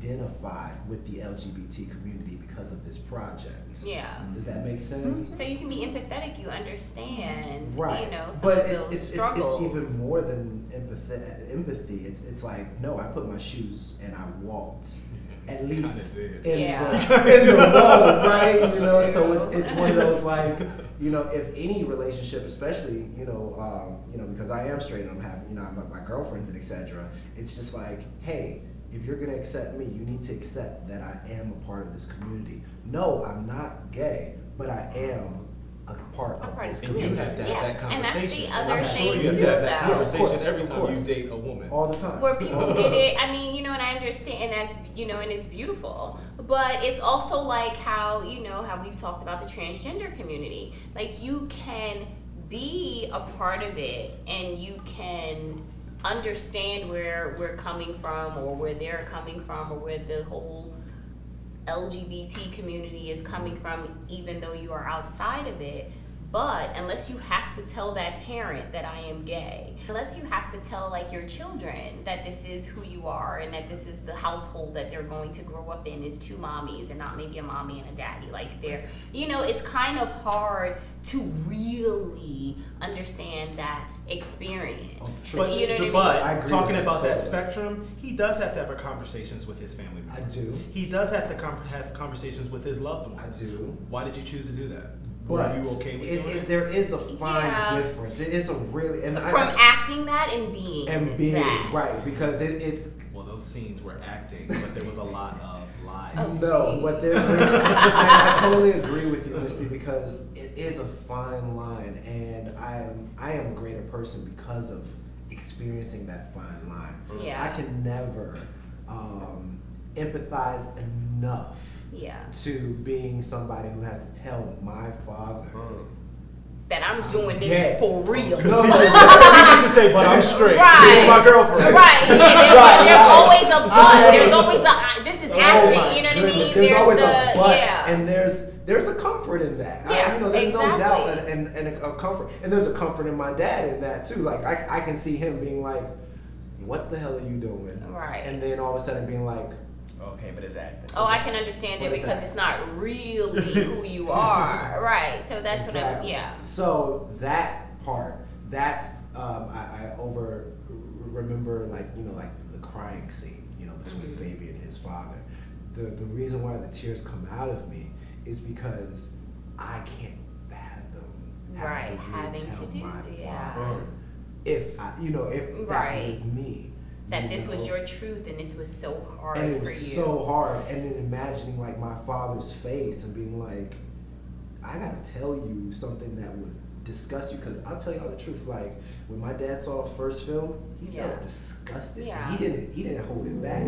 identified with the LGBT community because of this project. Yeah. Does that make sense? So you can be empathetic, you understand, right. you know, some but of those struggles. It's even more than empathy. It's like, no, I put my shoes and I walked. At least in the role, right? You know, so it's one of those, like, you know, if any relationship, especially, you know, because I am straight and I'm having, you know, I'm my girlfriends and etc. It's just like, hey, if you're gonna accept me, you need to accept that I am a part of this community. No, I'm not gay, but I am a part of this community. And you have to have that conversation. And that's the other thing you too, have that though. conversation every time you date a woman. All the time. Where people get it, I mean, you know, and I understand, and that's, you know, and it's beautiful. But it's also like how, you know, how we've talked about the transgender community. Like, you can be a part of it and you can understand where we're coming from or where they're coming from or where the whole LGBT community is coming from, even though you are outside of it. But unless you have to tell that parent that I am gay, unless you have to tell like your children that this is who you are and that this is the household that they're going to grow up in, is two mommies and not maybe a mommy and a daddy, like they're, you know, it's kind of hard to really understand that experience. But you know what I mean? Talking about that spectrum, he does have to have conversations with his family members. I do. He does have to have conversations with his loved ones. I do. Why did you choose to do that? But were you okay with doing it? There is a fine difference. It is a really acting that and being that. Right, because it well, those scenes were acting, but there was a lot of lying. No, but I totally agree with you, Misty, because it is a fine line, and I am a greater person because of experiencing that fine line. Yeah. I can never empathize enough to being somebody who has to tell my father that I'm doing this for real. Because he used to say, but I'm straight. Right. This is my girlfriend. Right. Yeah, there's always a but. There's always a, this is acting, you know what I mean? There's always a but, and there's a comfort in that. Yeah, you know, there's no doubt and a comfort. And there's a comfort in my dad in that too. Like, I can see him being like, what the hell are you doing? Right. And then all of a sudden being like, okay, but it's acting. Oh, I can understand it because it's not really who you are. Right. So that's exactly. what I'm, So that part, that's, I remember, like, you know, like the crying scene, you know, between Baby and his father. The reason why the tears come out of me is because I can't fathom having to do that. If that was me. That this was your truth and this was so hard for you. And it was so hard. And then imagining like my father's face and being like, I gotta tell you something that would disgust you, because I'll tell y'all the truth, like when my dad saw the first film, he felt disgusted. Yeah. And he didn't hold it back.